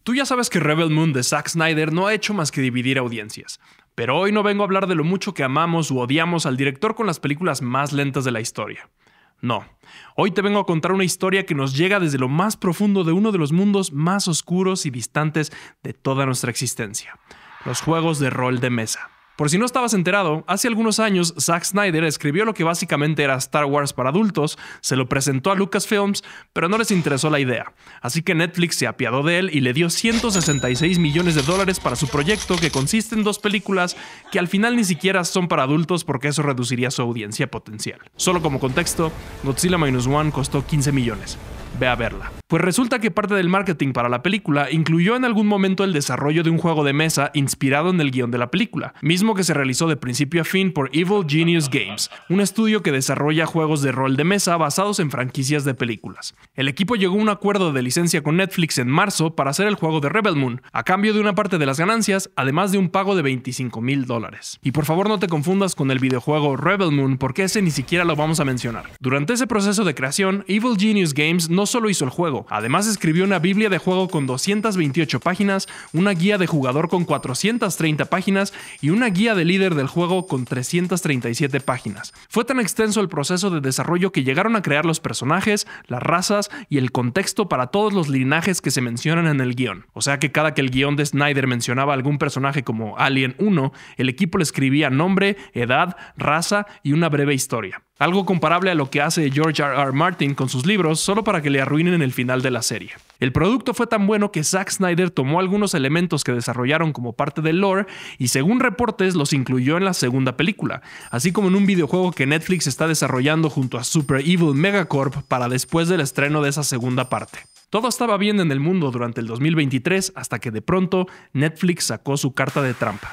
Tú ya sabes que Rebel Moon de Zack Snyder no ha hecho más que dividir audiencias. Pero hoy no vengo a hablar de lo mucho que amamos u odiamos al director con las películas más lentas de la historia. No, hoy te vengo a contar una historia que nos llega desde lo más profundo de uno de los mundos más oscuros y distantes de toda nuestra existencia: los juegos de rol de mesa. Por si no estabas enterado, hace algunos años Zack Snyder escribió lo que básicamente era Star Wars para adultos, se lo presentó a Lucasfilms, pero no les interesó la idea. Así que Netflix se apiadó de él y le dio $166 millones para su proyecto, que consiste en 2 películas que al final ni siquiera son para adultos porque eso reduciría su audiencia potencial. Solo como contexto, Godzilla Minus One costó 15 millones. Ve a verla. Pues resulta que parte del marketing para la película incluyó en algún momento el desarrollo de un juego de mesa inspirado en el guión de la película, mismo que se realizó de principio a fin por Evil Genius Games, un estudio que desarrolla juegos de rol de mesa basados en franquicias de películas. El equipo llegó a un acuerdo de licencia con Netflix en marzo para hacer el juego de Rebel Moon, a cambio de una parte de las ganancias, además de un pago de $25,000. Y por favor no te confundas con el videojuego Rebel Moon, porque ese ni siquiera lo vamos a mencionar. Durante ese proceso de creación, Evil Genius Games no solo hizo el juego, además escribió una biblia de juego con 228 páginas, una guía de jugador con 430 páginas y una guía de líder del juego con 337 páginas. Fue tan extenso el proceso de desarrollo que llegaron a crear los personajes, las razas y el contexto para todos los linajes que se mencionan en el guión. O sea que cada que el guión de Snyder mencionaba algún personaje como Alien 1, el equipo le escribía nombre, edad, raza y una breve historia. Algo comparable a lo que hace George R.R. Martin con sus libros, solo para que le arruinen el final de la serie. El producto fue tan bueno que Zack Snyder tomó algunos elementos que desarrollaron como parte del lore y, según reportes, los incluyó en la segunda película, así como en un videojuego que Netflix está desarrollando junto a Super Evil Megacorp para después del estreno de esa segunda parte. Todo estaba bien en el mundo durante el 2023 hasta que de pronto Netflix sacó su carta de trampa.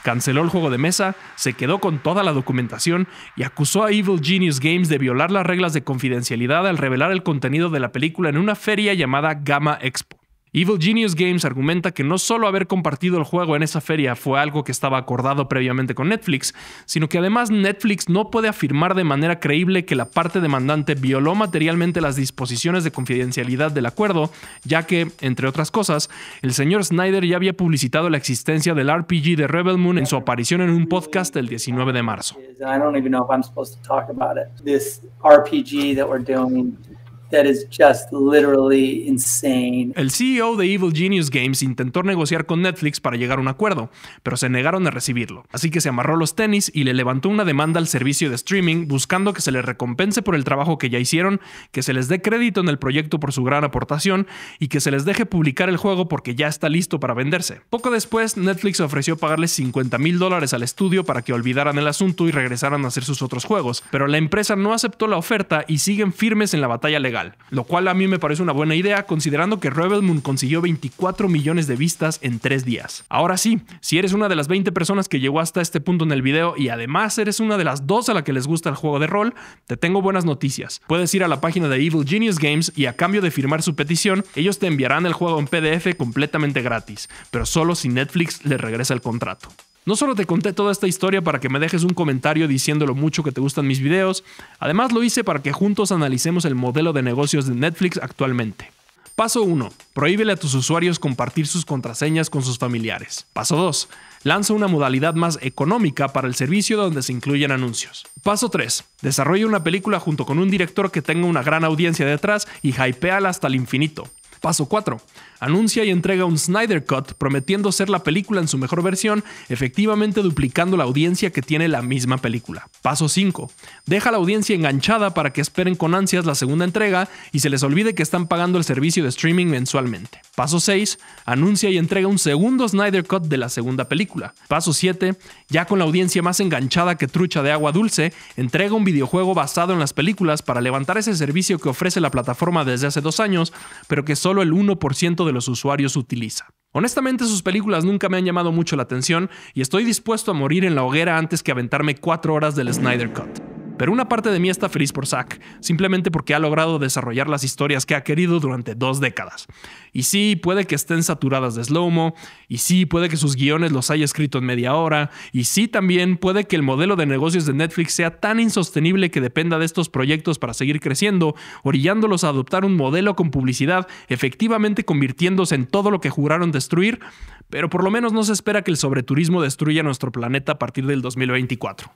Canceló el juego de mesa, se quedó con toda la documentación y acusó a Evil Genius Games de violar las reglas de confidencialidad al revelar el contenido de la película en una feria llamada Gamma Expo. Evil Genius Games argumenta que no solo haber compartido el juego en esa feria fue algo que estaba acordado previamente con Netflix, sino que además Netflix no puede afirmar de manera creíble que la parte demandante violó materialmente las disposiciones de confidencialidad del acuerdo, ya que, entre otras cosas, el señor Snyder ya había publicitado la existencia del RPG de Rebel Moon en su aparición en un podcast el 19 de marzo. That is just literally insane. El CEO de Evil Genius Games intentó negociar con Netflix para llegar a un acuerdo, pero se negaron a recibirlo. Así que se amarró los tenis y le levantó una demanda al servicio de streaming buscando que se les recompense por el trabajo que ya hicieron, que se les dé crédito en el proyecto por su gran aportación y que se les deje publicar el juego porque ya está listo para venderse. Poco después, Netflix ofreció pagarles $50,000 al estudio para que olvidaran el asunto y regresaran a hacer sus otros juegos, pero la empresa no aceptó la oferta y siguen firmes en la batalla legal. Lo cual a mí me parece una buena idea, considerando que Rebel Moon consiguió 24 millones de vistas en 3 días. Ahora sí, si eres una de las 20 personas que llegó hasta este punto en el video y además eres una de las 2 a la que les gusta el juego de rol, te tengo buenas noticias. Puedes ir a la página de Evil Genius Games y a cambio de firmar su petición, ellos te enviarán el juego en PDF completamente gratis, pero solo si Netflix les regresa el contrato. No solo te conté toda esta historia para que me dejes un comentario diciendo lo mucho que te gustan mis videos, además lo hice para que juntos analicemos el modelo de negocios de Netflix actualmente. Paso 1. Prohíbele a tus usuarios compartir sus contraseñas con sus familiares. Paso 2. Lanza una modalidad más económica para el servicio donde se incluyen anuncios. Paso 3. Desarrolla una película junto con un director que tenga una gran audiencia detrás y hypéala hasta el infinito. Paso 4. Anuncia y entrega un Snyder Cut prometiendo ser la película en su mejor versión, efectivamente duplicando la audiencia que tiene la misma película. Paso 5. Deja a la audiencia enganchada para que esperen con ansias la segunda entrega y se les olvide que están pagando el servicio de streaming mensualmente. Paso 6. Anuncia y entrega un segundo Snyder Cut de la segunda película. Paso 7. Ya con la audiencia más enganchada que trucha de agua dulce, entrega un videojuego basado en las películas para levantar ese servicio que ofrece la plataforma desde hace 2 años, pero que solo el 1% de los usuarios utiliza. Honestamente, sus películas nunca me han llamado mucho la atención y estoy dispuesto a morir en la hoguera antes que aventarme 4 horas del Snyder Cut. Pero una parte de mí está feliz por Zack, simplemente porque ha logrado desarrollar las historias que ha querido durante 2 décadas. Y sí, puede que estén saturadas de slow-mo, y sí, puede que sus guiones los haya escrito en media hora, y sí, también puede que el modelo de negocios de Netflix sea tan insostenible que dependa de estos proyectos para seguir creciendo, orillándolos a adoptar un modelo con publicidad, efectivamente convirtiéndose en todo lo que juraron destruir, pero por lo menos no se espera que el sobreturismo destruya nuestro planeta a partir del 2024.